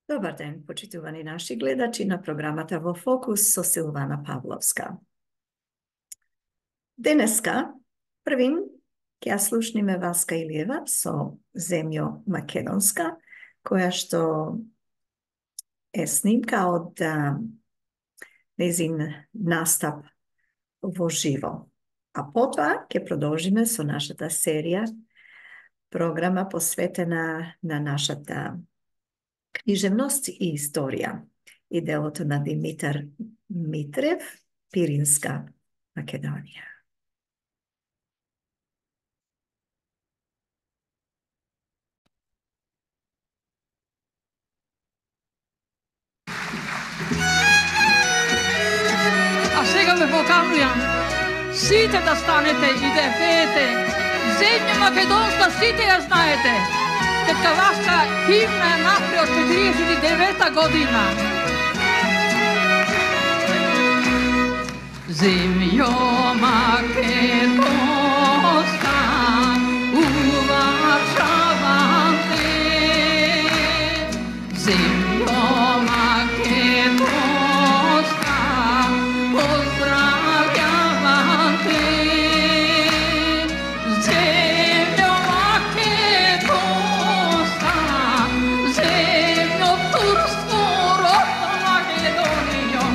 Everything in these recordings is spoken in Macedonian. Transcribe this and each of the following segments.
Dobar ден, почитувани наши гледачи на програмата Во Фокус со Силвана Павловска. Денеска, првин, ќе ја слушниме Васка Илиева со Земјо Македонска, која што е снимка од нејзин настап во живо. А потоа ќе продолжиме со нашата серија, програма посветена на нашата книжевност и историја и делото на Димитар Митрев, Пиринска Македонија. А сега ве поканувам сите да станете и да пеете Земја Македонска, сите ја знаете. Тетка химна е напред од 49 година. Земјо Македонска, уважавам те. Земјо Македонска, поздравјавам те. Земјо Македонска, земјо турско, родна Македонија,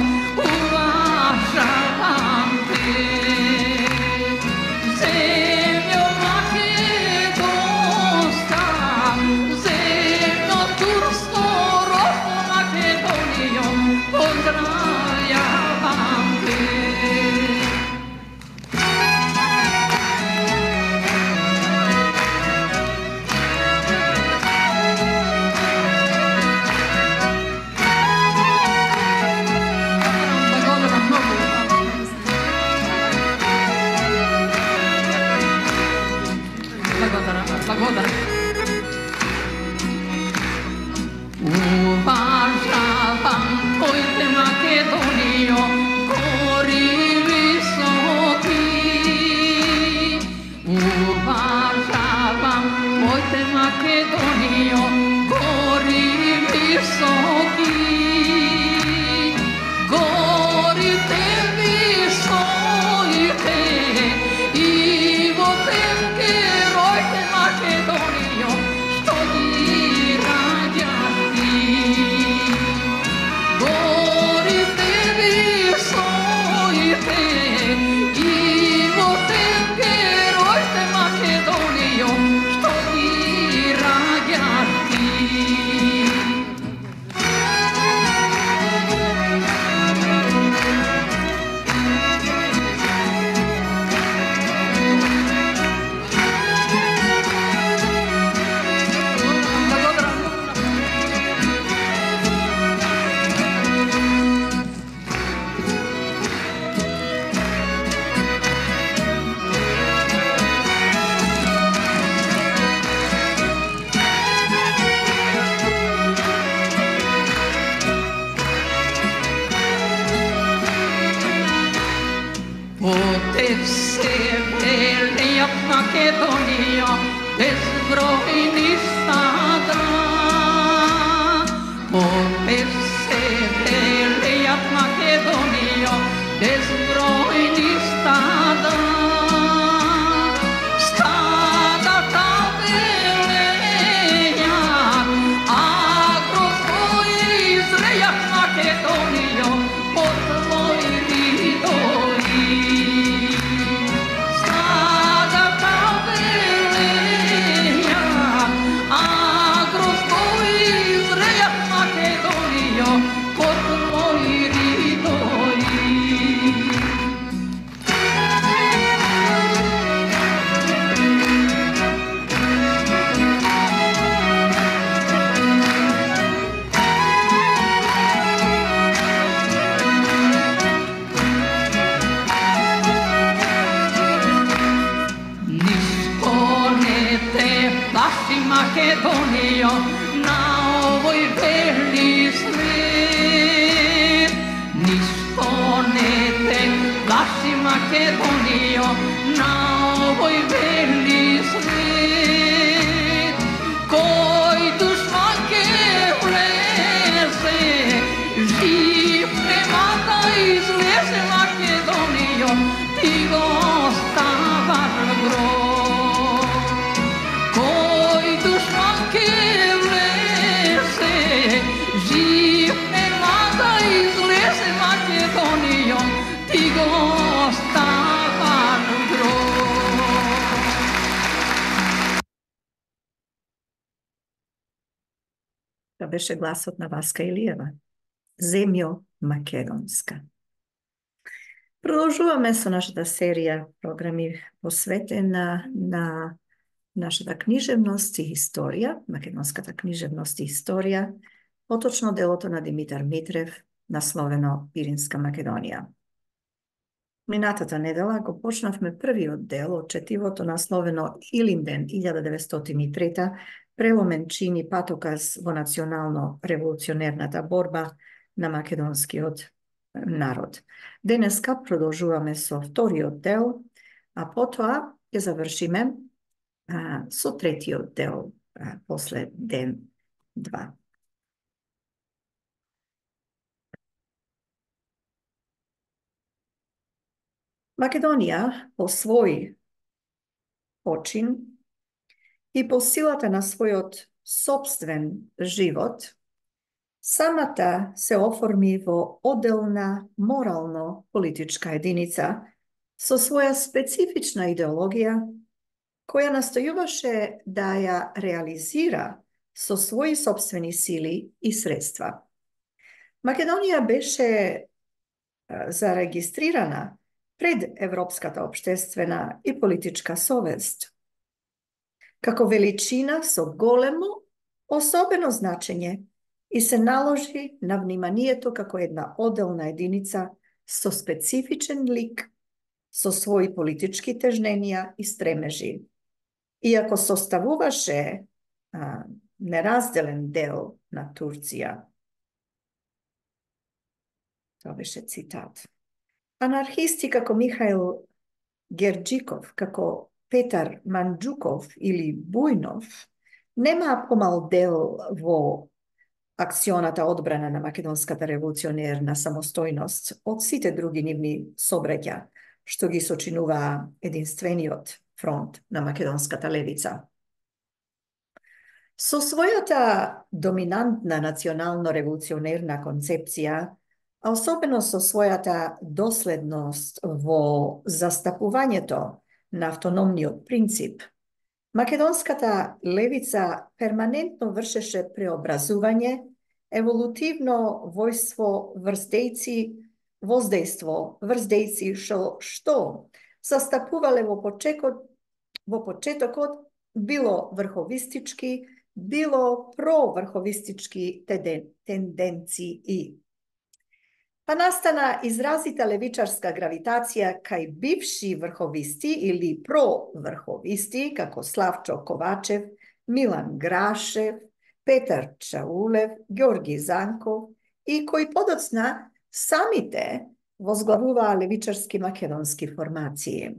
уважавам те. Земјо Македонска, земјо турско, родна Македонија, поздравјавам те. Благодарам многу. Благодарам. Уважавам твоите Македонијо, гори високи. Уважавам твоите Македонијо, гори високи. Горите висоите и во темке ројте Македонијо, што ги раѓаш ти. Горите висоите и во темке ројте Македонијо, што ги раѓаш ти. Отец северниот Македонија, безбројни стада. Отец северниот Македонија, безбројни стада. Стадата велеја, агрозвои изрејат Македонија, под твои ридови. Стадата велеја, агрозвои изрејат Македонија, под твои ридови. Ништо не те плаши Македонијо, на овој бели свет. Ништо не те плаши Македонијо, на овој бели свет. Кој душман ке влезе To беше гласот на Васка Илиева. Земјо Македонска. Продолжуваме со нашата серија програми посветена на нашата книжевност и историја, македонската книжевност и историја, поточно делото на Димитар Митрев, насловено Пиринска Македонија. Минатата недела го почнавме првиот дел од четивото насловено Илинден 1903, преломен чин и патоказ во национално-револуционерната борба на македонскиот народ. Денеска продолжуваме со вториот дел, а потоа ќе завршиме со третиот дел после ден 2. Македонија по свој почин и по силата на својот собствен живот самата се оформи во одделна морално-политичка единица со своја специфична идеологија која настојуваше да ја реализира со своји собствени сили и средства. Македонија беше зарегистрирана пред Европската општествена и политичка совест како величина со големо особено значење и се наложи на вниманието како една одделна единица со специфичен лик, со своји политички тежненија и стремежи. Иако составуваше неразделен дел на Турција. Тоа беше цитат. Анархисти како Михаил Герџиков, како Петар Манџуков или Бујнов немаа помал дел во акционата одбрана на македонската револуционерна самостојност од сите други нивни собраќа, што ги сочинуваа единствениот фронт на македонската левица. Со својата доминантна национално-револуционерна концепција, а особено со својата доследност во застапувањето на автономниот принцип, македонската левица перманентно вршеше преобразување, еволутивно воздејство врз дејци што застапувале во почетокот било врховистички, било проврховистички тенденции. Па настана изразита левичарска гравитација кај бивши врховисти или проврховисти, како Славчо Ковачев, Милан Грашев, Петар Чаулев, Ѓорги Занков и кои подоцна самите возглавуваа левичарски македонски формации.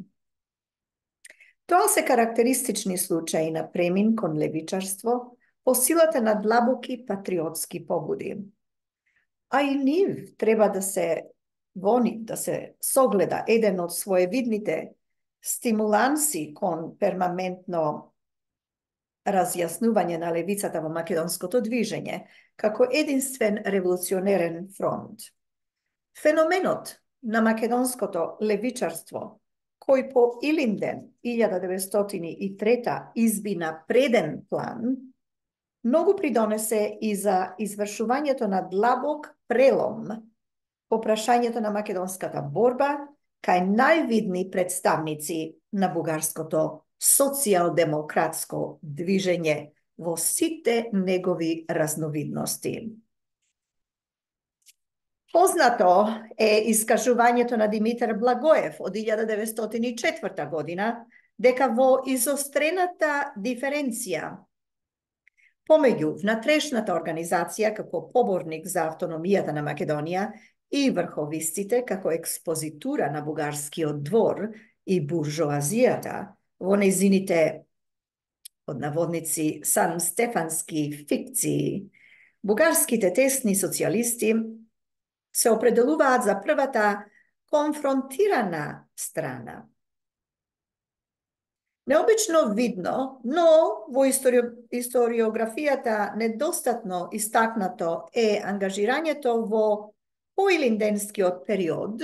Тоа се карактеристични случаи на премин кон левичарство по силата на длабоки патриотски побуди. А и нив треба да се согледа еден од своевидните стимуланси кон перманентно разјаснување на левицата во македонското движење, како единствен револуционерен фронт. Феноменот на македонското левичарство, кој по Илинден 1903 изби на преден план, многу придонесе и за извршувањето на длабок прелом по прашањето на македонската борба кај највидни представници на бугарското социјалдемократско движење во сите негови разновидности. Познато е искажувањето на Димитар Благоев од 1904 година дека во изострената диференција помеѓу внатрешната организација како поборник за автономијата на Македонија и врховистите како експозитура на бугарскиот двор и буржоазијата во незините под наводници санстефански фикции, бугарските тесни социјалисти се определуваат за првата конфронтирана страна. Необично видно, но во историографијата недостатно истакнато е ангажирањето во поилинденскиот период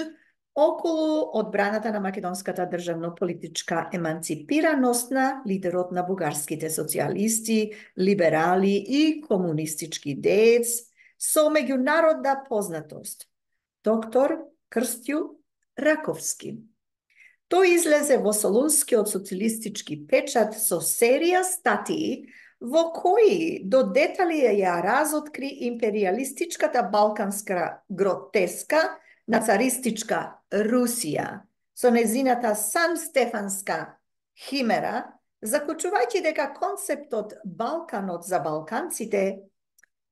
околу одбраната на македонската државно-политичка еманципираност на лидерот на бугарските социјалисти, либерали и комунистички деец со меѓународна познатост, доктор Крстју Раковски. Тој излезе во Солунскиот социјалистички печат со серија статии во кои до детали ја разоткри империалистичката балканска гротеска на царистичка Русија со незината Сан-Стефанска химера, заклучувајќи дека концептот Балканот за балканците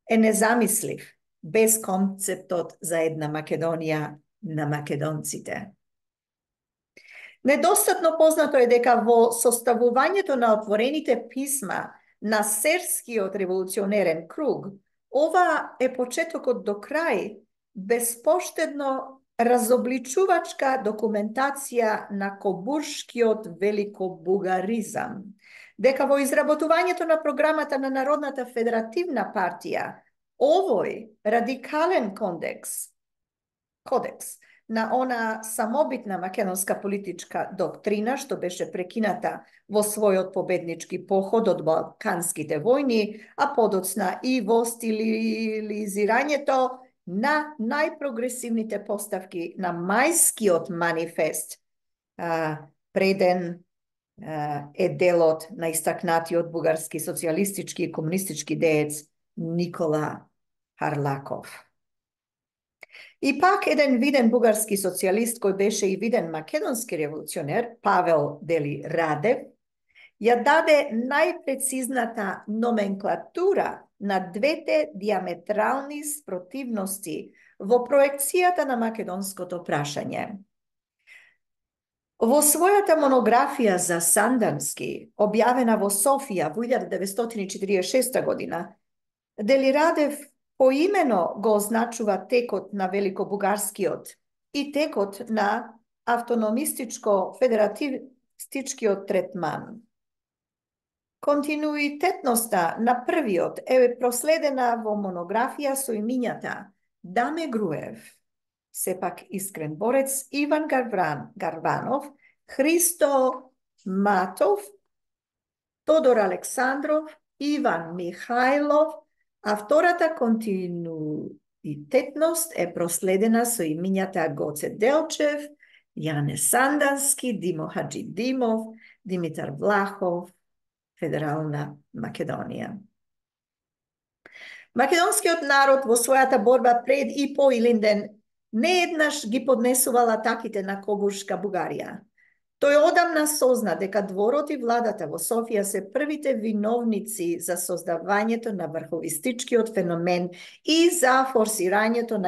е незамислив без концептот за една Македонија на македонците. Недостатно познато е дека во составувањето на отворените писма на Серскиот револуционерен круг, ова е почетокот до крај безпоштедно разобличувачка документација на кобуршкиот великобугаризам, дека во изработувањето на програмата на Народната федеративна партија, овој радикален кодекс на она самобитна македонска политичка доктрина, што беше прекината во својот победнички поход од Балканските војни, а подоцна и во стилизирањето на најпрогресивните поставки на мајскиот манифест, преден е делот на истакнатиот бугарски социјалистички и комунистички деец Никола Харлаков. И пак еден виден бугарски социјалист кој беше и виден македонски револуционер, Павел Дели Радев, ја даде најпрецизната номенклатура на двете диаметрални спротивности во проекцијата на македонското прашање. Во својата монографија за Сандански, објавена во Софија во 1946 година, Дели Радев поимено го означува текот на великобугарскиот и текот на автономистичко-федеративистичкиот третман. Континуитетноста на првиот е проследена во монографија со имињата Даме Груев, сепак искрен борец, Иван Гарванов, Христо Матов, Тодор Александров, Иван Михајлов, а втората континуитетност е проследена со имињата Гоце Делчев, Јане Сандански, Димо Хаджидимов, Димитар Влахов, Федерална Македонија. Македонскиот народ во својата борба пред и по Илинден нееднаш ги поднесувал атаките на кобуршка Бугарија. Тој одамна созна дека дворот и владата во Софија се првите виновници за создавањето на врховистичкиот феномен и за форсирањето на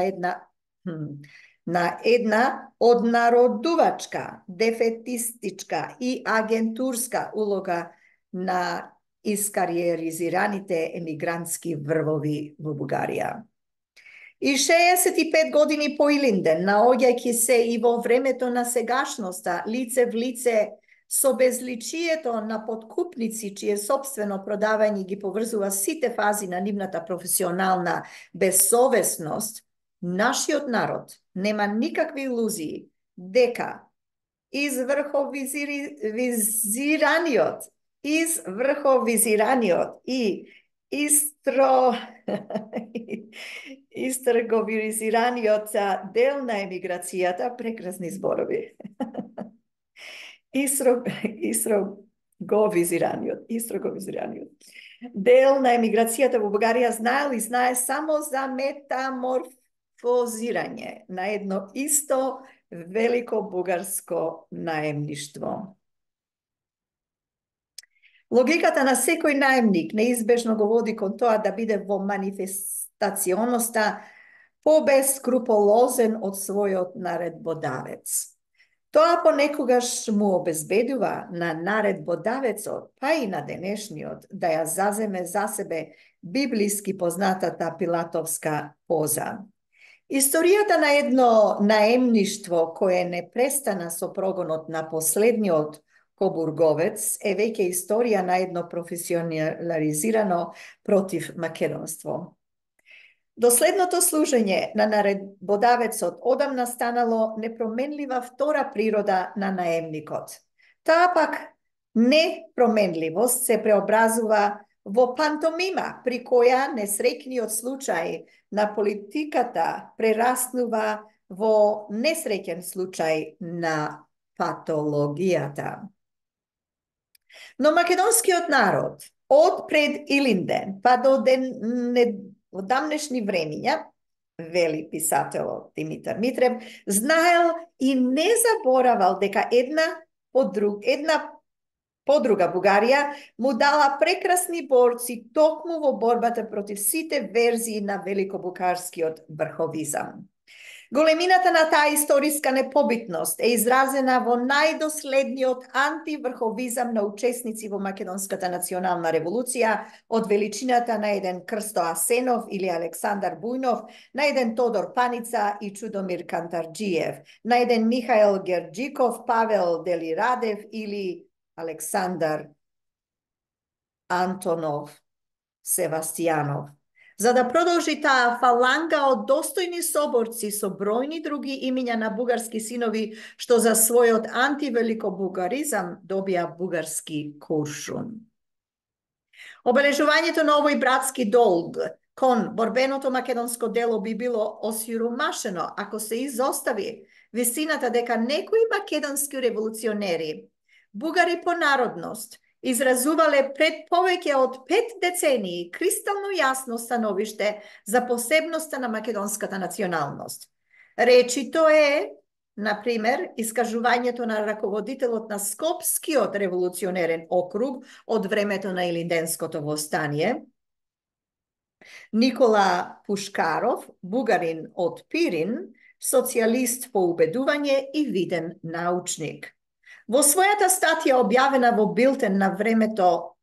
една однародувачка, дефетистичка и агентурска улога на искариеризираните емигрантски врвови во Бугарија. И 65 години по Илинден, наоѓајќи се и во времето на сегашноста, лице в лице со безличието на подкупници, чие собствено продавање ги поврзува сите фази на нивната професионална безсовесност, нашиот народ нема никакви илузии дека изврховизираниот и истрговизираниот дел на емиграцијата, прекрасни зборови. Истроговизираниот дел на емиграцијата во Бугарија знаел и знае само за метаморфозирање на едно исто велико бугарско наемништво. Логиката на секој наемник неизбежно го води кон тоа да биде во манифестационоста побескруполозен од својот наредбодавец. Тоа понекогаш му обезбедува на наредбодавецот, па и на денешниот, да ја заземе за себе библиски познатата пилатовска поза. Историјата на едно наемништво кое не престана со прогонот на последниот кобурговец е веќе историја на едно професионализирано против македонство. Доследното служење на наредбодавецот одамна станало непроменлива втора природа на наемникот. Таа пак непроменливост се преобразува во пантомима, при која несреќниот случај на политиката прераснува во несреќен случај на патологијата. Но македонскиот народ од пред Илинден па до во дамнешни времиња, вели писателот Димитар Митрев, знаел и не заборавал дека една подруга Бугарија му дала прекрасни борци токму во борбата против сите верзии на великобукарскиот врховизам. Големината на таа историска непобитност е изразена во најдоследниот антиврховизам на учесници во Македонската национална револуција, од величината на еден Крсто Асенов или Александар Бујнов, на еден Тодор Паница и Чудомир Кантарджиев, на еден Михаел Герджиков, Павел Делирадев или Александар Антонов Севастијанов. За да продолжи таа фаланга од достојни соборци со бројни други имиња на бугарски синови, што за својот антивеликобугаризам добија бугарски куршун. Обележувањето на овој братски долг кон борбеното македонско дело би било осиромашено ако се изостави вистината дека некои македонски револуционери, бугари по народност, изразувале пред повеќе од 5 децении кристално јасно становиште за посебноста на македонската националност. Речито е, например, искажувањето на раководителот на Скопскиот револуционерен округ од времето на Илинденското востание, Никола Пушкаров, бугарин од Пирин, социјалист по убедување и виден научник. Во својата статија објавена во Билтен на времето,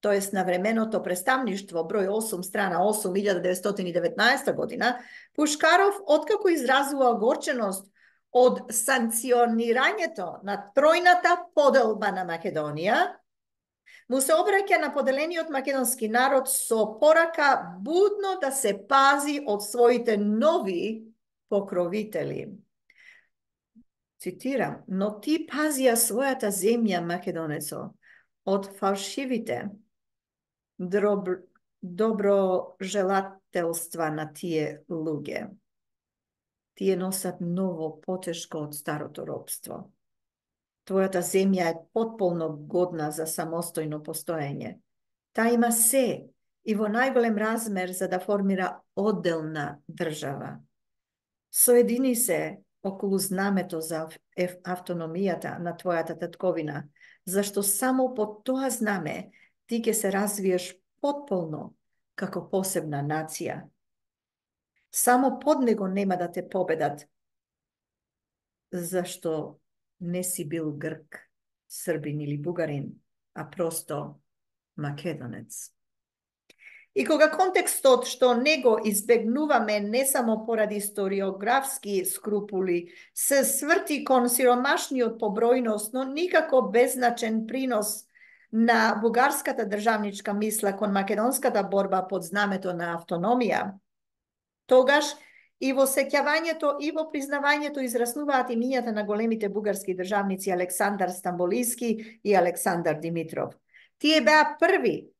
тоест на временото представништво, број 8, страна 8, 1919 година, Пушкаров, откако изразува огорченост од санкционирањето на тројната поделба на Македонија, му се обраќа на поделениот македонски народ со порака будно да се пази од своите нови покровители. Цитирам, но ти пазија својата земја, македонецо, од фалшивите доброжелателства на тие луѓе. Тие носат ново, потешко од старото робство. Твојата земја е потполно годна за самостојно постоење. Та има се и во најголем размер за да формира одделна држава. Соедини се околу знамето за автономијата на твојата татковина, зашто само по тоа знаме ти ќе се развиеш потполно како посебна нација. Само под него нема да те победат, зашто не си бил грк, србин или бугарин, а просто македонец. И кога контекстот што него избегнуваме не само поради историографски скрупули, се сврти кон сиромашниот по бројност, но никако беззначен принос на бугарската државничка мисла кон македонската борба под знамето на автономија, тогаш и во сеќавањето и во признавањето израснуваат имињата на големите бугарски државници Александар Стамболиски и Александар Димитров. Тие беа први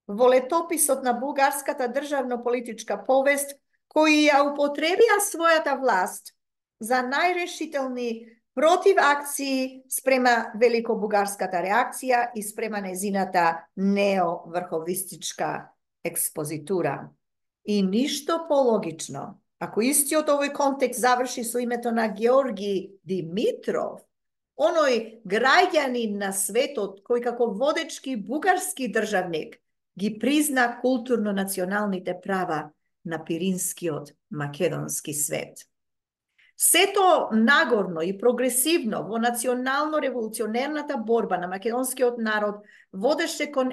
во летописот на бугарската државно-политичка повест, кои ја употребија својата власт за најрешителни противакции спрема великобугарската реакција и спрема незината неоврховистичка експозитура. И ништо пологично, ако истиот овој контекст заврши со името на Георги Димитров, оној граѓанин на светот кој како водечки бугарски државник ги призна културно-националните права на пиринскиот македонски свет. Сето нагорно и прогресивно во национално-револуционерната борба на македонскиот народ водеше кон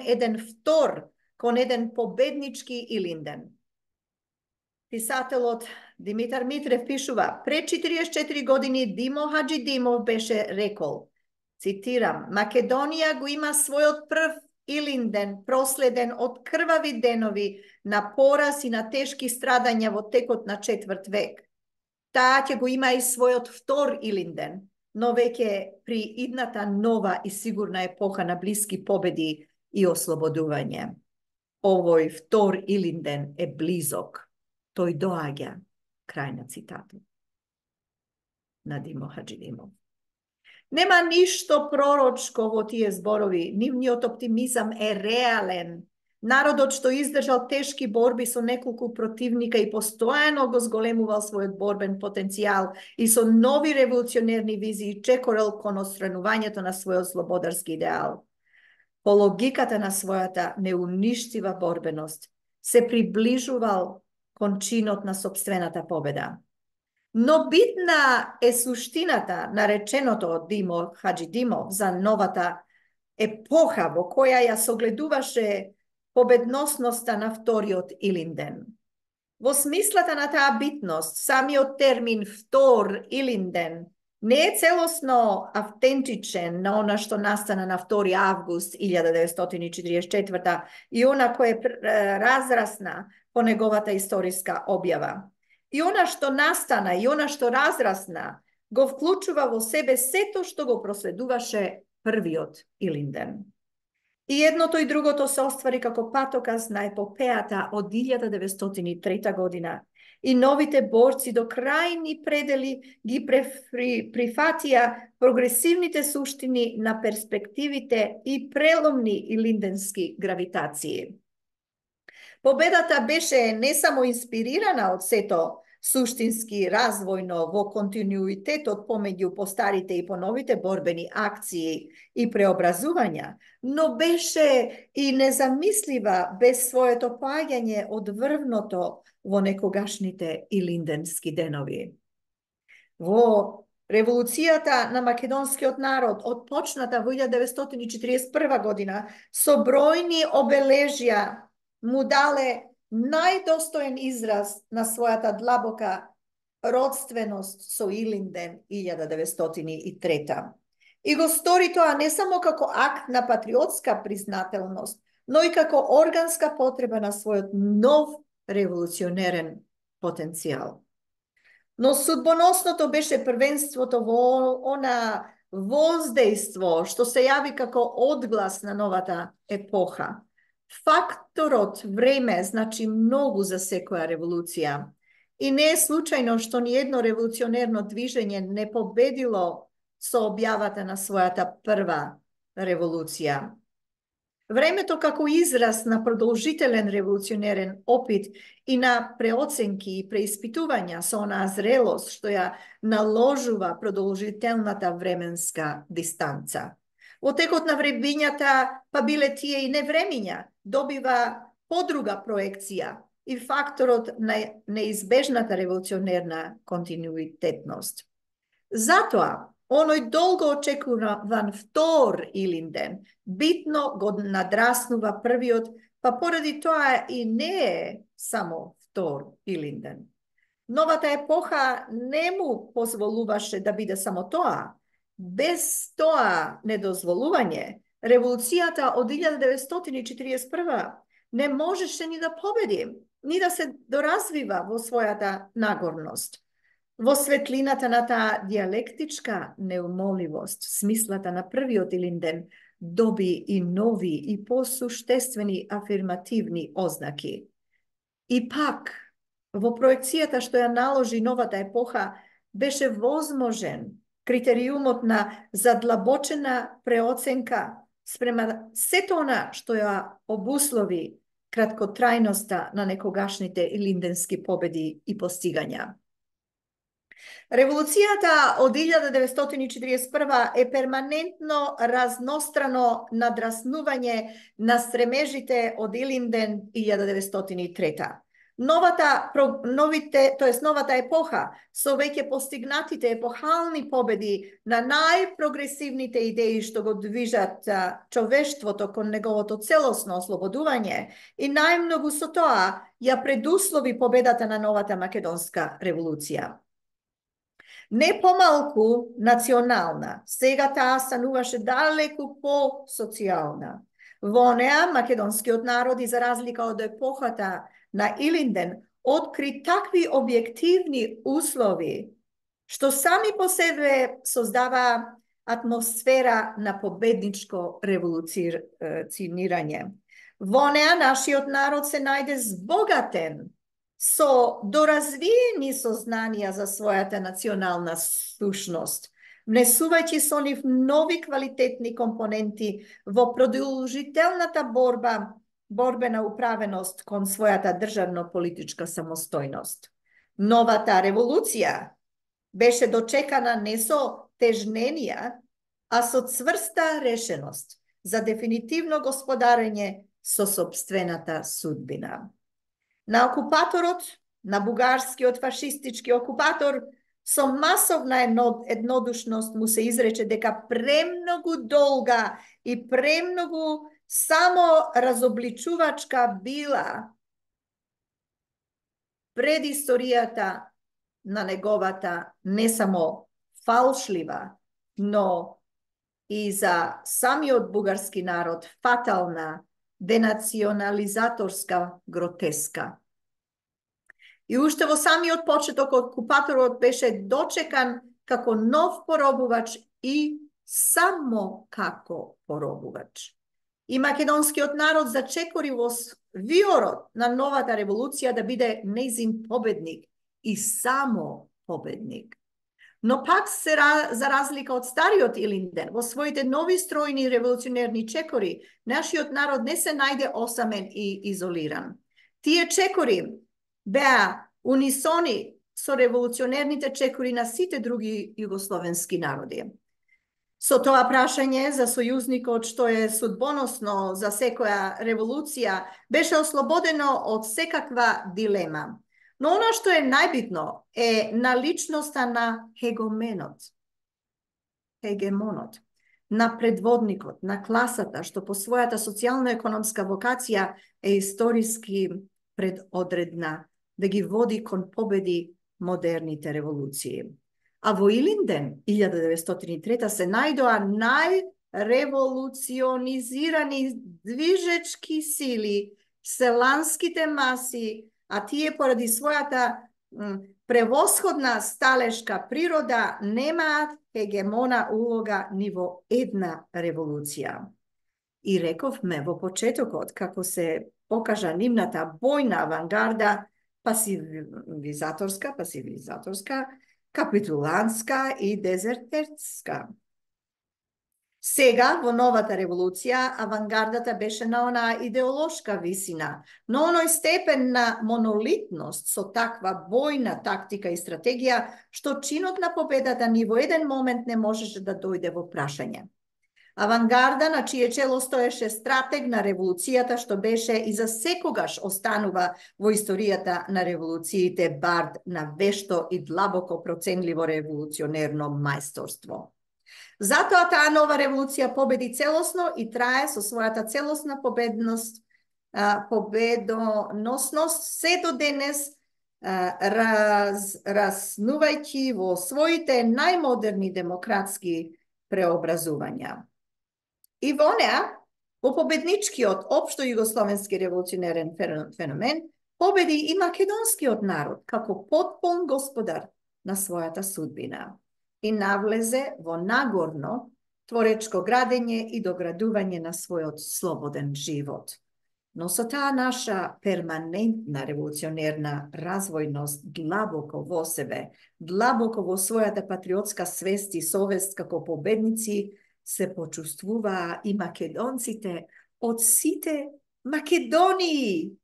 еден победнички Илинден. Писателот Димитар Митрев пишува, пред 44 години Димо Хаджидимов беше рекол, цитирам, Македонија го има својот прв Илинден проследен од крвави денови на пораз и на тешки страдања во текот на 4 век. Таа ќе го има и својот втор Илинден, но веќе при идната нова и сигурна епоха на блиски победи и ослободување. Овој втор Илинден е близок. Тој доаѓа. Крај на цитатот. На Димо Хаджидимов. Нема ништо пророчко во тие зборови. Нивниот оптимизам е реален. Народот што издржал тешки борби со неколку противника и постојано го зголемувал својот борбен потенцијал и со нови револуционерни визии чекорел кон остранувањето на својот слободарски идеал. По логиката на својата неуништива борбеност се приближувал кон чинот на сопствената победа. Но битна е суштината на реченото од Димо Хаджидимов за новата епоха во која ја согледуваше победносноста на вториот Илинден. Во смислата на таа битност, самиот термин втор Илинден не е целосно автентичен на она што настана на 2 август 1944 и она кој разрасна по неговата историска објава. И она што настана и она што разрасна го вклучува во себе сето што го проследуваше првиот Илинден. И едното и другото се оствари како патоказ на епопејата од 1903 година. И новите борци до крајни предели ги прифатија прогресивните суштини на перспективите и преломни илинденски гравитации. Победата беше не само инспирирана од сето суштински развојно во континуитетот помеѓу постарите и поновите борбени акции и преобразувања, но беше и незамислива без своето поаѓање од врвното во некогашните илинденски денови. Во револуцијата на македонскиот народ, отпочната во 1941 година, со бројни обележја му дале најдостоен израз на својата длабока родственост со Илинден 1903. И го стори тоа не само како акт на патриотска признателност, но и како органска потреба на својот нов револуционерен потенцијал. Но судбоносното беше првенството во она воздейство што се јави како одглас на новата епоха. Факторот време значи многу за секоја револуција. И не е случајно што ни едно револуционерно движење не победило со објавата на својата прва револуција. Времето како израз на продолжителен револуционерен опит и на преоценки и преиспитувања со онаа зрелост што ја наложува продолжителната временска дистанца. Во текот на времињата, па биле тие и невремиња, добива подруга проекција и факторот на неизбежната револуционерна континуитетност. Затоа, оној долго очекуван втор Илинден битно го надраснува првиот, па поради тоа и не е само втор Илинден. Новата епоха не му позволуваше да биде само тоа. Без тоа недозволување, револуцијата од 1941 не можеше ни да победи, ни да се доразвива во својата нагорност. Во светлината на таа диалектичка неумоливост, смислата на првиот Илинден доби и нови и посуштествени афирмативни ознаки. И пак, во проекцијата што ја наложи новата епоха, беше возможен критериумот на задлабочена преоценка спрема сето она што ја обуслови краткотрајноста на некогашните илинденски победи и постигања. Револуцијата од 1941 е перманентно разнострано надраснување на стремежите од Илинден 1903. Новата епоха со веќе постигнатите епохални победи на најпрогресивните идеи што го движат човештвото кон неговото целосно ослободување и најмногу со тоа ја предуслови победата на новата македонска револуција. Не помалку национална, сега таа стануваше далеку по-социјална. Во неа македонскиот народи, за разлика од епохата на Илинден, откри такви објективни услови, што сами по себе создава атмосфера на победничко револуционирање. Во неа нашиот народ се најде збогатен со доразвиени сознанија за својата национална сушност, внесувајќи со нив нови квалитетни компоненти во продолжителната борбена управеност кон својата државно-политичка самостојност. Новата револуција беше дочекана не со тежненија, а со цврста решеност за дефинитивно господарење со собствената судбина. На окупаторот, на бугарскиот фашистички окупатор, со масовна еднодушност му се изрече дека премногу долга и премногу само разобличувачка била предисторијата на неговата не само фалшлива, но и за самиот бугарски народ фатална денационализаторска гротеска. И уште во самиот почеток окупаторот беше дочекан како нов поробувач и само како поробувач. И македонскиот народ зачекори во виорот на новата револуција да биде нејзин победник и само победник. Но пак за разлика од стариот Илинден, во своите нови стројни револуционерни чекори, нашиот народ не се најде осамен и изолиран. Тие чекори беа унисони со револуционерните чекори на сите други југословенски народи. Со тоа прашање за сојузникот, што е судбоносно за секоја револуција, беше ослободено од секаква дилема. Но она што е најбитно е наличноста на хегеменот, на предводникот, на класата, што по својата социјално-економска вокација е историски предодредна да ги води кон победи модерните револуции. А во Илинден, 1903, се најдоа најреволуционизирани движечки сили, селанските маси, а тие поради својата превосходна сталешка природа немаат хегемона улога ни во една револуција. И рековме во почетокот како се покажа нивната бојна авангарда, пасивизаторска, капитулантска и дезертерска. Сега, во новата револуција, авангардата беше на онаа идеолошка висина, но оној степен на монолитност со таква бојна тактика и стратегија, што чинот на победата ни во еден момент не можеше да дојде во прашање. Авангарда на чие чело стоеше стратег на револуцијата, што беше и за секогаш останува во историјата на револуциите бард на вешто и длабоко проценливо револуционерно мајсторство. Затоа таа нова револуција победи целосно и трае со својата целосна победоносност се до денес, разнувајќи во своите најмодерни демократски преобразувања. И во неа, во победничкиот општо југословенски револуционерен феномен, победи и македонскиот народ како потполн господар на својата судбина и навлезе во нагорно творечко градење и доградување на својот слободен живот. Но со таа наша перманентна револуционерна развојност длабоко во себе, длабоко во својата патриотска свест и совест како победници, се почувствуваа и македонците од сите Македонии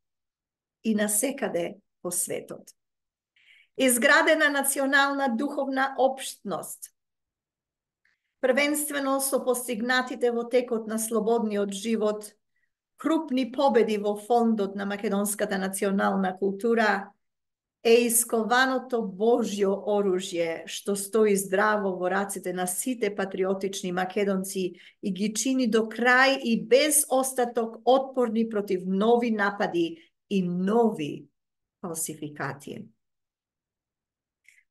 и насекаде по светот. Изградена национална духовна општност, првенствено со постигнатите во текот на слободниот живот, крупни победи во фондот на македонската национална култура, е искованото Божјо оружје што стои здраво во раците на сите патриотични македонци и ги чини до крај и без остаток отпорни против нови напади и нови фалсификати.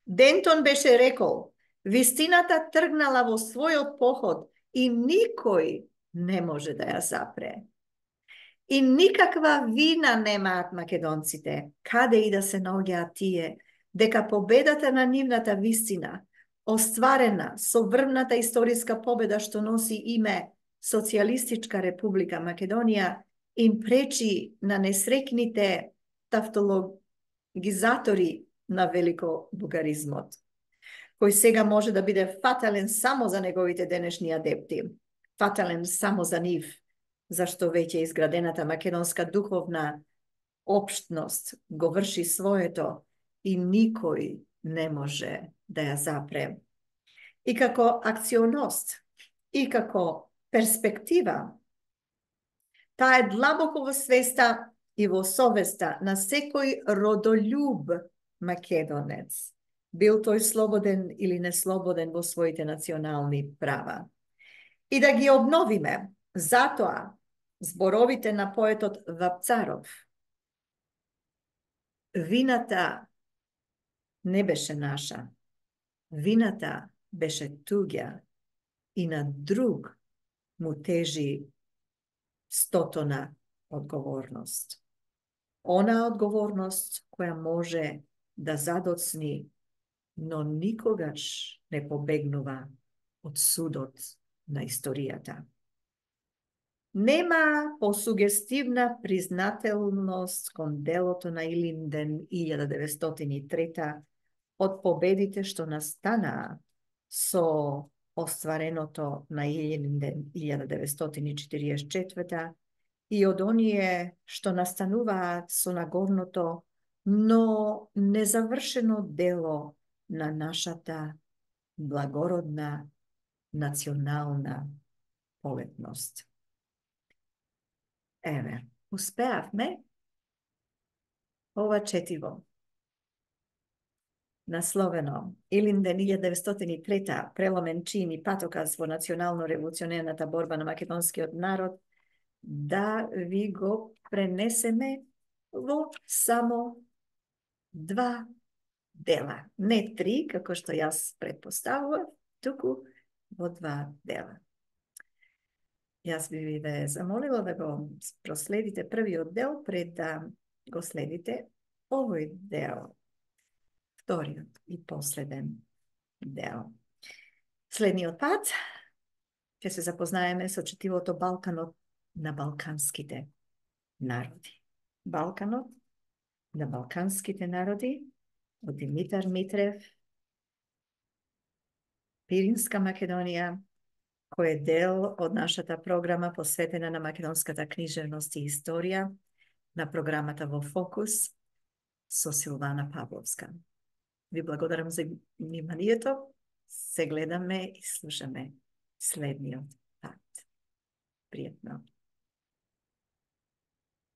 Дентон беше рекол, вистината тргнала во својот поход и никој не може да ја запре. И никаква вина немаат македонците, каде и да се наоѓаат тие, дека победата на нивната вистина, остварена со врвната историска победа што носи име Социјалистичка република Македонија, им пречи на несрекните тавтологизатори на великобугаризмот, кој сега може да биде фатален само за неговите денешни адепти, фатален само за нив, зашто веќе изградената македонска духовна општност го врши своето и никој не може да ја запре. И како акционост, и како перспектива, таа е длабоко во свеста и во совеста на секој родолюб македонец, бил тој слободен или неслободен во своите национални права. И да ги обновиме, затоа зборовите на поетот Вапцаров: вината не беше наша, вината беше туѓа и на друг му тежи стотона одговорност. Она одговорност која може да задоцни, но никогаш не побегнува од судот на историјата. Нема посугестивна признателност кон делото на Илинден 1903 од победите што настанаа со оствареното на Илинден 1944 и од оние што настануваат со нагорното, но незавршено дело на нашата благородна национална полетност. Еве, успеавме ова четиво. Насловено Илинден 1903 преломен чин и патоказ во национално-револуционерната борба на македонскиот народ, да ви го пренесеме во само 2 дела. Не 3, како што јас предпоставував, туку во 2 дела. Јас би ви ве замолила да го проследите првиот дел пред да го следите овој дел, вториот и последен дел. Следниот пат ќе се запознаеме со четивото Балканот на балканските народи. Балканот на балканските народи од Димитар Митрев, Пиринска Македонија, кој е дел од нашата програма посветена на македонската книжевност и историја, на програмата Во фокус со Силвана Павловска. Ви благодарам за вниманието. Се гледаме и слушаме следниот пат. Пријатно.